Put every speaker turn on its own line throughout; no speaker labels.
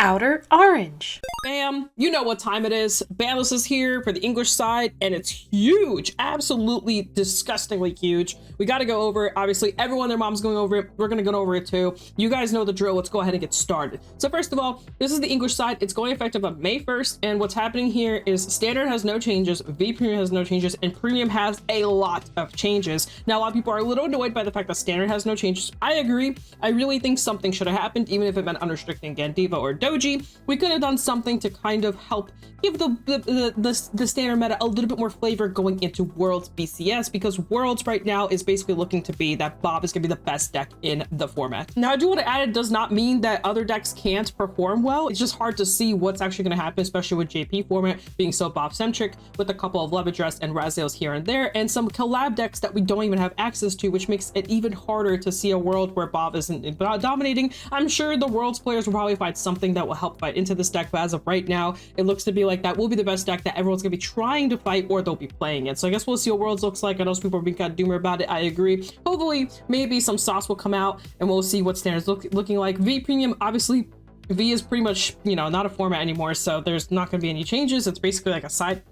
Outer Orange.
Bam, you know what time it is. BANLIST is here for the English side, and it's huge, absolutely disgustingly huge. We got to go over it. Obviously, everyone, their mom's going over it. We're going to go over it too. You guys know the drill. Let's go ahead and get started. So first of all, this is the English side. It's going effective on May 1st, and what's happening here is Standard has no changes, V Premium has no changes, and Premium has a lot of changes. Now, a lot of people are a little annoyed by the fact that Standard has no changes. I agree. I really think something should have happened, even if it meant unrestricting Gandiva or Doji. We could have done something to kind of help give the standard meta a little bit more flavor going into Worlds BCS, because Worlds right now is basically looking to be that Bob is going to be the best deck in the format. Now, I do want to add, it does not mean that other decks can't perform well. It's just hard to see what's actually going to happen, especially with JP format being so Bob-centric, with a couple of Love Address and Raziels here and there, and some collab decks that we don't even have access to, which makes it even harder to see a world where Bob isn't dominating. I'm sure the Worlds players will probably find something that will help fight into this deck, but as of right now, it looks to be like that will be the best deck that everyone's gonna be trying to fight, or they'll be playing it. So I guess we'll see what Worlds looks like. I know some people are being kind of doomer about it. I agree. Hopefully, maybe some sauce will come out and we'll see what Standard's looking like. V Premium, obviously, V is pretty much, you know, not a format anymore, so there's not gonna be any changes. It's basically like a side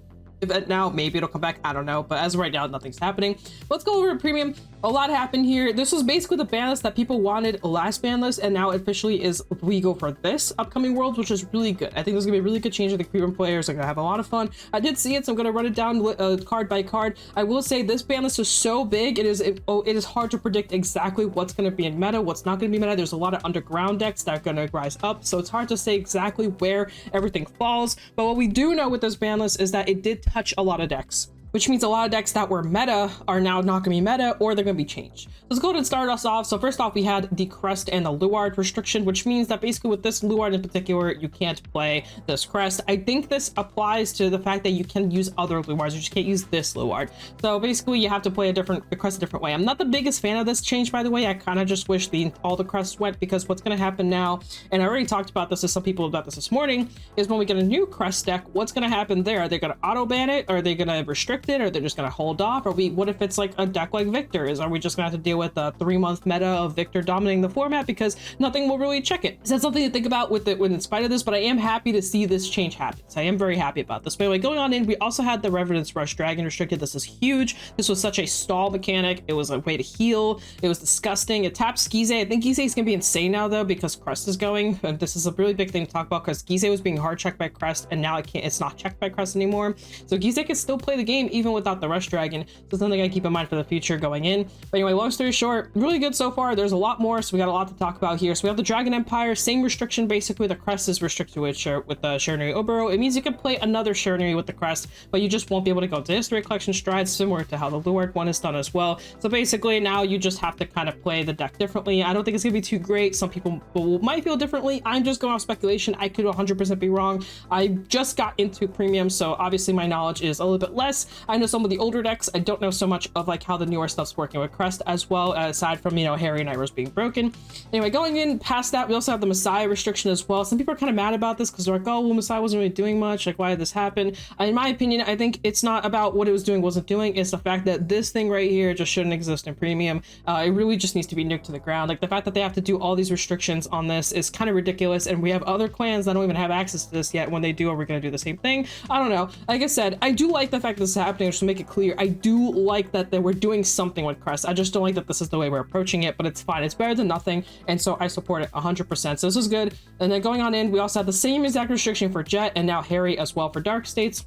event now. Maybe it'll come back, I don't know, but as of right now, nothing's happening. Let's go over to Premium. A lot happened here. This was basically the ban list that people wanted last ban list, and now officially is legal for this upcoming World, which is really good. I think there's gonna be a really good change. I think Premium players are gonna have a lot of fun. I did see it, so I'm gonna run it down card by card. I will say this ban list is so big, it is hard to predict exactly what's gonna be in meta, what's not gonna be meta. There's a lot of underground decks that are gonna rise up, so it's hard to say exactly where everything falls. But what we do know with this ban list is that it did touch a lot of decks, which means a lot of decks that were meta are now not going to be meta, or they're going to be changed. Let's go ahead and start us off. So first off, we had the Crest and the Luard restriction, which means that basically with this Luard in particular, you can't play this Crest. I think this applies to the fact that you can use other Luards, you just can't use this Luard. So basically you have to play the Crest a different way. I'm not the biggest fan of this change, by the way. I kind of just wish all the Crests went, because what's going to happen now, and I already talked about this to some people about this morning, is when we get a new Crest deck, what's going to happen there? Are they going to auto ban it? Are they going to restrict it? Or they're just going to hold off? Or what if it's like a deck like Victor? Are we just going to have to deal with a 3-month meta of Victor dominating the format because nothing will really check it? Is that something to think about with it in spite of this? But I am happy to see this change happen. So I am very happy about this. But anyway, going on in, we also had the Revenant's Rush Dragon restricted. This is huge. This was such a stall mechanic. It was a way to heal. It was disgusting. It taps Gize. I think Gize is going to be insane now though, because Crest is going. And this is a really big thing to talk about, because Gize was being hard checked by Crest, and now it's not checked by Crest anymore. So Gize can still play the game even without the Rush Dragon. So something I keep in mind for the future going in. But anyway, long story short, really good so far. There's a lot more, so we got a lot to talk about here. So we have the Dragon Empire, same restriction basically. The Crest is restricted with the Sharinari Obero. It means you can play another Sharinari with the Crest, but you just won't be able to go to History Collection strides, similar to how the Luard one is done as well. So basically now you just have to kind of play the deck differently. I don't think it's gonna be too great. Some people might feel differently. I'm just going off speculation. I could 100% be wrong. I just got into Premium, so obviously my knowledge is a little bit less. I know some of the older decks. I don't know so much of like how the newer stuff's working with Crest as well, aside from, you know, Harry and Iroh's being broken. Anyway, going in past that, we also have the Messiah restriction as well. Some people are kind of mad about this because they're like, oh, well, Messiah wasn't really doing much. Like, why did this happen? In my opinion, I think it's not about what it was doing, wasn't doing. It's the fact that this thing right here just shouldn't exist in Premium. It really just needs to be nuked to the ground. Like, the fact that they have to do all these restrictions on this is kind of ridiculous, and we have other clans that don't even have access to this yet. When they do, are we going to do the same thing? I don't know. Like I said, I do like the fact that this is happening. Just to make it clear, I do like that we're doing something with Crest. I just don't like that this is the way we're approaching it, but it's fine. It's better than nothing, and so I support it 100%. So this is good. And then going on in, we also have the same exact restriction for Jet, and now Harry as well for Dark States.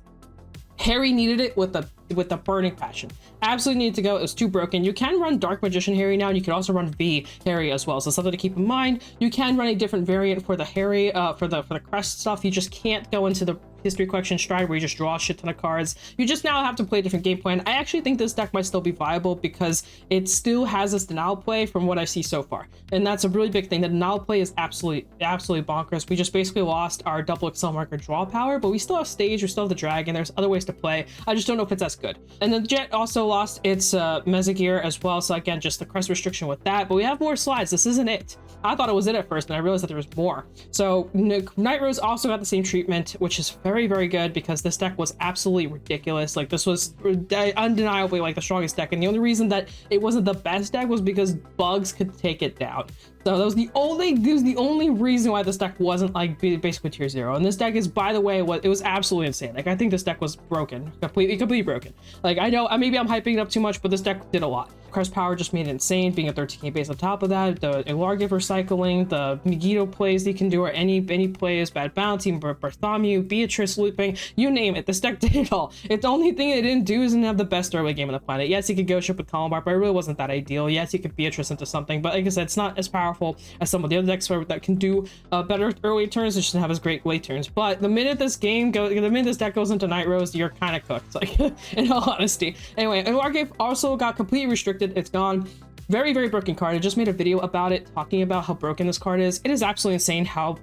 Harry needed it with the burning passion. Absolutely needed to go. It was too broken. You can run Dark Magician Harry now, and you can also run V Harry as well. So something to keep in mind. You can run a different variant for the Harry, for the Crest stuff. You just can't go into the History Collection stride where you just draw a shit ton of cards. You just now have to play a different game plan. I actually think this deck might still be viable because it still has this denial play from what I see so far. And that's a really big thing. The denial play is absolutely bonkers. We just basically lost our double Excel marker draw power, but we still have stage, we still have the dragon. There's other ways to play. I just don't know if it's as good. And then Jet also lost its Mezagear as well. So again, just the Crest restriction with that, but we have more slides. This isn't it. I thought it was it at first, and I realized that there was more. So Night Rose also got the same treatment, which is very very, very good because this deck was absolutely ridiculous. Like this was undeniably like the strongest deck, and the only reason that it wasn't the best deck was because bugs could take it down. So that was the only reason why this deck wasn't like basically tier 0. And this deck is, by the way, it was absolutely insane. Like I think this deck was broken, completely broken. Like I know maybe I'm hyping it up too much, but this deck did a lot. Car's power just made it insane, being a 13k base on top of that. The Elargive recycling, the Megiddo plays he can do, or any plays, Bad Bounty, Bartholomew, Beatrice looping, you name it. This deck did it all. It's the only thing it didn't do is didn't have the best early game on the planet. Yes, he could Ghost Ship with Columbar, but it really wasn't that ideal. Yes, he could Beatrice into something, but like I said, it's not as powerful as some of the other decks that can do better early turns. It doesn't have as great late turns. But the minute this deck goes into Night Rose, you're kind of cooked. Like in all honesty. Anyway, Elargive also got completely restricted. It's gone. Very, very broken card. I just made a video about it, talking about how broken this card is. It is absolutely insane how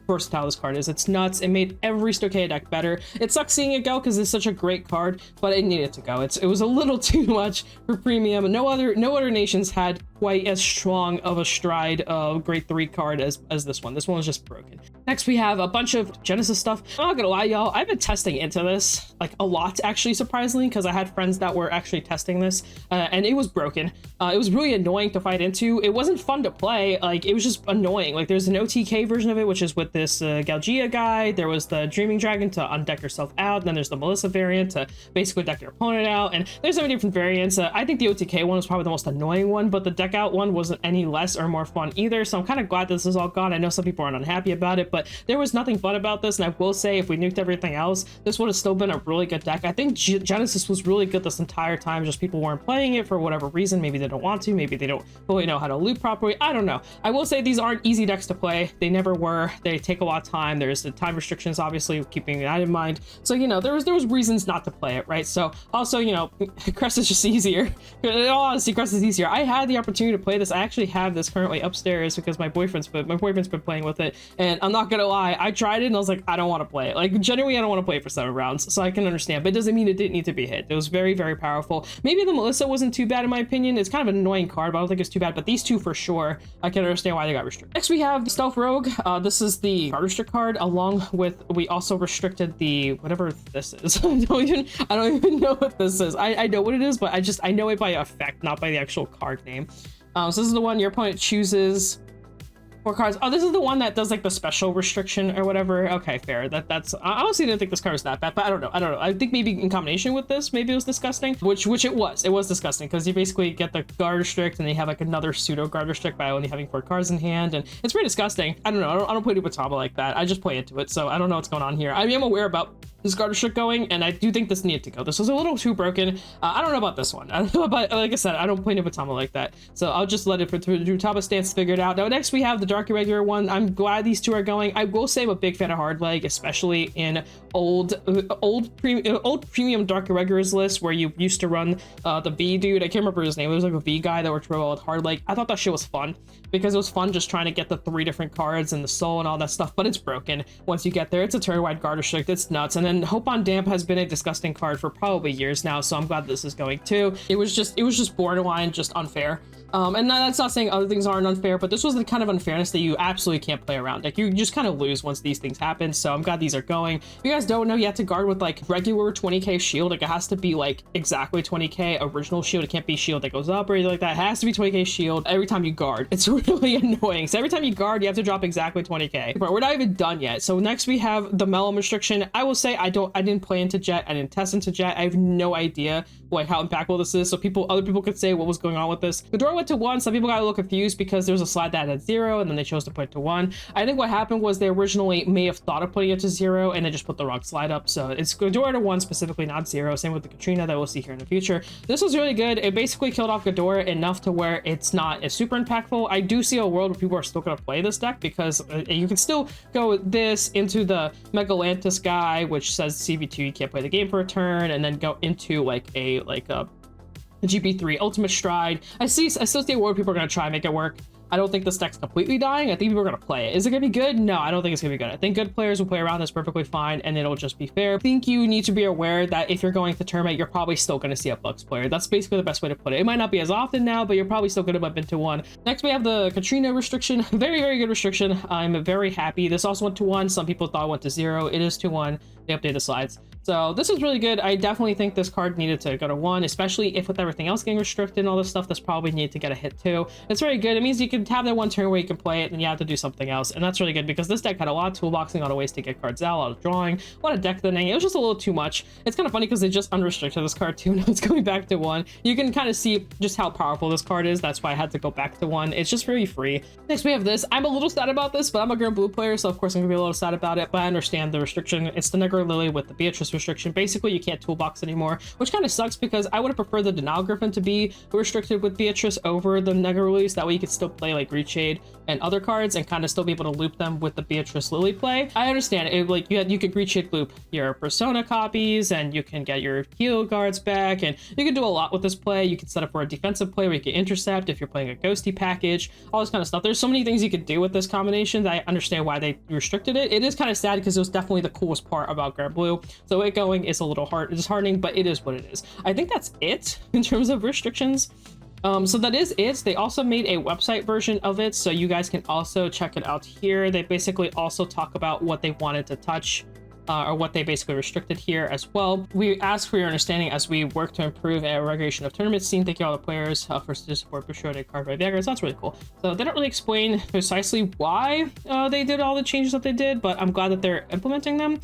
versatile this card is. It's nuts. It made every Stochea deck better. It sucks seeing it go because it's such a great card, but it needed to go. It was a little too much for premium. No other nations had quite as strong of a stride of grade 3 card as this one. This one was just broken. Next, we have a bunch of Genesis stuff. I'm not gonna lie, y'all, I've been testing into this like a lot, actually, surprisingly, because I had friends that were actually testing this, and it was broken. It was really annoying to fight into. It wasn't fun to play. Like it was just annoying. Like there's an OTK version of it, which is with this Galgia guy. There was the Dreaming Dragon to undeck yourself out. Then there's the Melissa variant to basically deck your opponent out. And there's so many different variants. I think the OTK one was probably the most annoying one, but the deck out one wasn't any less or more fun either. So I'm kind of glad this is all gone. I know some people aren't unhappy about it, but there was nothing fun about this. And I will say, if we nuked everything else, this would have still been a really good deck. I think Genesis was really good this entire time. Just people weren't playing it for whatever reason. Maybe they don't want to. Maybe they don't really know how to loop properly. I don't know. I will say these aren't easy decks to play. They never were. They take a lot of time. There's the time restrictions, obviously, keeping that in mind. So, you know, there was reasons not to play it, right? So also, you know, Crest is just easier. In all honesty, Crest is easier. I had the opportunity to play this. I actually have this currently upstairs because my boyfriend's been playing with it, and I'm not gonna lie, I tried it and I was like, I don't want to play it. Like genuinely, I don't want to play it for 7 rounds. So I can understand, but it doesn't mean it didn't need to be hit. It was very, very powerful. Maybe the Melissa wasn't too bad in my opinion. It's kind of an annoying card, but I don't think it's too bad. But these two for sure, I can understand why they got restricted. Next, we have the Stealth Rogue. This is the card restrict card, along with we also restricted the whatever this is. I don't even know what this is. I know what it is, but I know it by effect, not by the actual card name. So this is the one your opponent chooses 4 cards. Oh, this is the one that does like the special restriction or whatever. Okay, fair. That's I honestly didn't think this card was that bad, but I don't know. I think maybe in combination with this, maybe it was disgusting. Which it was disgusting because you basically get the guard restrict and they have like another pseudo guard restrict by only having 4 cards in hand, and it's pretty disgusting. I don't know. I don't play Dubatama like that. I just play into it, so I don't know what's going on here. I am aware about this guard restrict going, and I do think this needed to go. This was a little too broken. I don't know about this one. I don't know about, like I said, I don't play Dubatama like that, so I'll just let it for Dubatama stance figured out. Now next we have the Dark Irregular one. I'm glad these two are going. I will say I'm a big fan of Hard Leg, especially in old premium Dark Irregulars list where you used to run the V dude. I can't remember his name. It was like a V guy that worked real well with Hard Leg. I thought that shit was fun because it was fun just trying to get the 3 different cards and the soul and all that stuff, but it's broken once you get there. It's a turn-wide guard restrict. It's nuts. And then Hope on Damp has been a disgusting card for probably years now, so I'm glad this is going too. It was just borderline just unfair. And that's not saying other things aren't unfair, but this was the kind of unfairness that you absolutely can't play around. Like you just kind of lose once these things happen. So I'm glad these are going. If you guys don't know, you have to guard with like regular 20k shield. Like it has to be like exactly 20k original shield. It can't be shield that goes up or anything like that. It has to be 20k shield every time you guard. It's really annoying. So every time you guard, you have to drop exactly 20k. But we're not even done yet. So next we have the Melon restriction. I will say I didn't play into Jet. I didn't test into Jet. I have no idea like how impactful this is. So other people could say what was going on with this. The door went to 1. Some people got a little confused because there was a slide that had 0 and then they chose to put it to 1. I think what happened was they originally may have thought of putting it to 0 and they just put the wrong slide up. So it's Ghidorah to 1 specifically, not 0. Same with the Katrina that we'll see here in the future. This was really good. It basically killed off Ghidorah enough to where it's not as super impactful. I do see a world where people are still going to play this deck because you can still go with this into the Megalantis guy, which says CB2 you can't play the game for a turn, and then go into like a GP3 Ultimate Stride. I still see a world where people are going to try and make it work. I don't think this deck's completely dying. I think people are gonna play it. Is it gonna be good? No, I don't think it's gonna be good. I think good players will play around this perfectly fine, and it'll just be fair. I think you need to be aware that if you're going to tournament, you're probably still gonna see a Bucks player. That's basically the best way to put it. It might not be as often now, but you're probably still gonna bump into one. Next, we have the Katrina restriction. Very, very good restriction. I'm very happy. This also went to 1. Some people thought it went to 0. It is to 1. They updated the slides. So this is really good. I definitely think this card needed to go to 1, especially if with everything else getting restricted and all this stuff, this probably needed to get a hit too. It's very good. It means you can have that one turn where you can play it and you have to do something else. And that's really good because this deck had a lot of toolboxing, a lot of ways to get cards out, a lot of drawing, a lot of deck thinning. It was just a little too much. It's kind of funny because they just unrestricted this card too. Now it's going back to 1. You can kind of see just how powerful this card is. That's why I had to go back to 1. It's just really free. Next, we have this. I'm a little sad about this, but I'm a green blue player, so of course I'm gonna be a little sad about it, but I understand the restriction. It's the Negro Lily with the Beatrice restriction. Basically, you can't toolbox anymore, which kind of sucks because I would have preferred the Denial Griffin to be restricted with Beatrice over the Negro Lilies. That way you could still play like Reach Shade and other cards and kind of still be able to loop them with the Beatrice Lily play. I understand it, like you could Reach Shade loop your Persona copies and you can get your heal guards back, and you can do a lot with this play. You can set up for a defensive play where you can intercept if you're playing a ghosty package, all this kind of stuff. There's so many things you could do with this combination that I understand why they restricted it. It is kind of sad because it was definitely the coolest part about Grand Blue. So it going is a little disheartening, but it is what it is. I think that's it in terms of restrictions. So that is it. They also made a website version of it, so you guys can also check it out here. They basically also talk about what they wanted to touch or what they basically restricted here as well. We ask for your understanding as we work to improve a regulation of tournament scene. Thank you all the players for support for showing Cardfight Vanguard. So that's really cool. So they don't really explain precisely why they did all the changes that they did, but I'm glad that they're implementing them.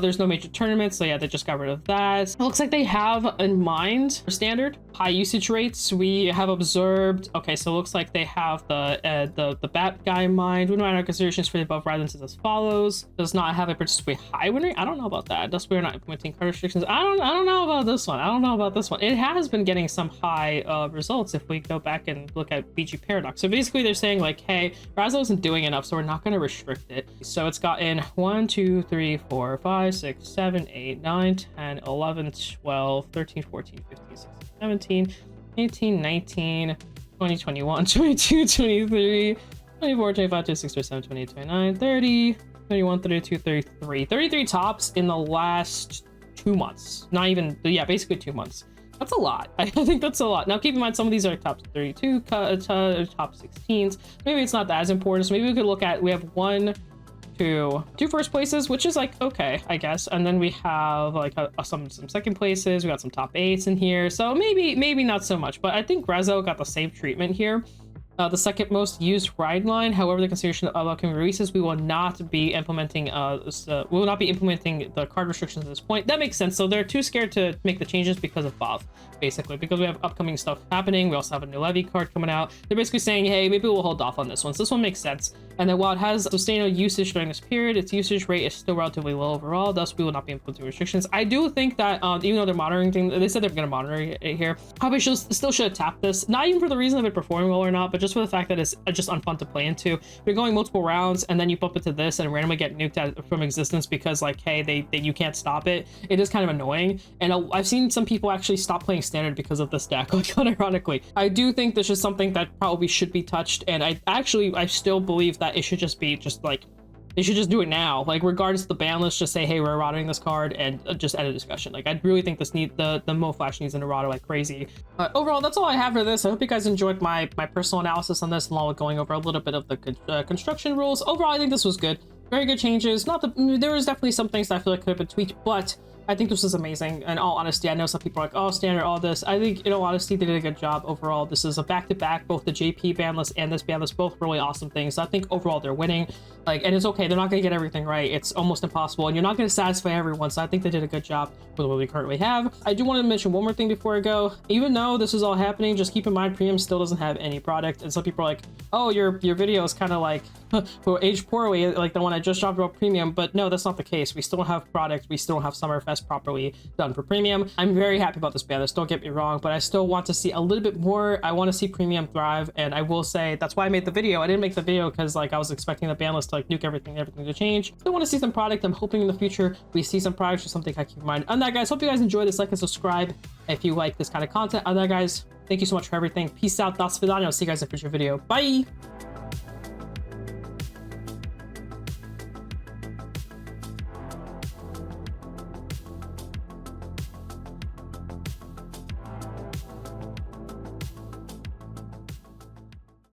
There's no major tournaments, so yeah, they just got rid of that. It looks like they have in mind standard high usage rates. We have observed, okay, so it looks like they have the bat guy in mind. We don't have considerations for the above rather as follows. Does not have a particularly high win rate. I don't know about that. Thus we are not implementing card restrictions. I don't know about this one. I don't know about this one. It has been getting some high results if we go back and look at BG Paradox. So basically they're saying like, hey, Razzle isn't doing enough, so we're not going to restrict it. So it's gotten 1, 2, 3, 4, 5, 6, 7, 8, 9, 10, 11, 12, 13, 14, 15, 16, 17, 18, 19, 20, 21, 22, 23, 24, 25, 26, 27, 28, 29, 30, 31, 32, 33. 33 tops in the last 2 months. Not even, yeah, basically 2 months. That's a lot. I think that's a lot. Now, keep in mind, some of these are top 32, top 16s. Maybe it's not that as important. So maybe we could look at, we have 1, 2 first places, which is like okay, I guess, and then we have like some second places. We got some top 8s in here, so maybe not so much, but I think Rezo got the same treatment here. The second most used ride line. However, the consideration of upcoming releases, we will not be implementing the card restrictions at this point. That makes sense. So they're too scared to make the changes because of BOF, basically, because we have upcoming stuff happening. We also have a new levy card coming out. They're basically saying, hey, maybe we'll hold off on this one. So this one makes sense. And then while it has sustainable usage during this period, its usage rate is still relatively low overall. Thus, we will not be implementing restrictions. I do think that even though they're monitoring things, they said they're going to monitor it here. Probably still should have tapped this. Not even for the reason of it performing well or not, but just for the fact that it's just unfun to play into. You're going multiple rounds and then you bump into this and randomly get nuked from existence because like, hey, you can't stop it. It is kind of annoying. And I've seen some people actually stop playing standard because of this deck, like unironically. I do think this is something that probably should be touched. And I still believe that it should just be like, they should just do it now, like regardless of the ban list, just say, hey, we're errating this card and just end a discussion. Like I really think the Mo Flash needs an errata like crazy. Overall, that's all I have for this. I hope you guys enjoyed my personal analysis on this, along with going over a little bit of the construction rules. Overall, I think this was good. Very good changes. There was definitely some things that I feel like could have been tweaked, but I think this is amazing. In all honesty, I know some people are like, oh, standard, all this. I think, in all honesty, they did a good job overall. This is a back-to-back. Both the JP ban list and this ban list, both really awesome things. So I think overall they're winning. Like, and it's okay. They're not going to get everything right. It's almost impossible, and you're not going to satisfy everyone. So I think they did a good job with what we currently have. I do want to mention one more thing before I go. Even though this is all happening, just keep in mind Premium still doesn't have any product. And some people are like, oh, your video is kind of like aged poorly, like the one I just dropped about Premium. But no, that's not the case. We still have product. We still have Summerfest properly done for Premium. I'm very happy about this ban list, don't get me wrong, but I still want to see a little bit more. I want to see Premium thrive, and I will say that's why I made the video. I didn't make the video because like I was expecting the ban list to like nuke everything to change. Still want to see some product. I'm hoping in the future we see some products or something I keep in mind. On that, guys, hope you guys enjoyed this. Like and subscribe if you like this kind of content. On that, guys, thank you so much for everything. Peace out. Das Vidania. I'll see you guys in a future video. Bye.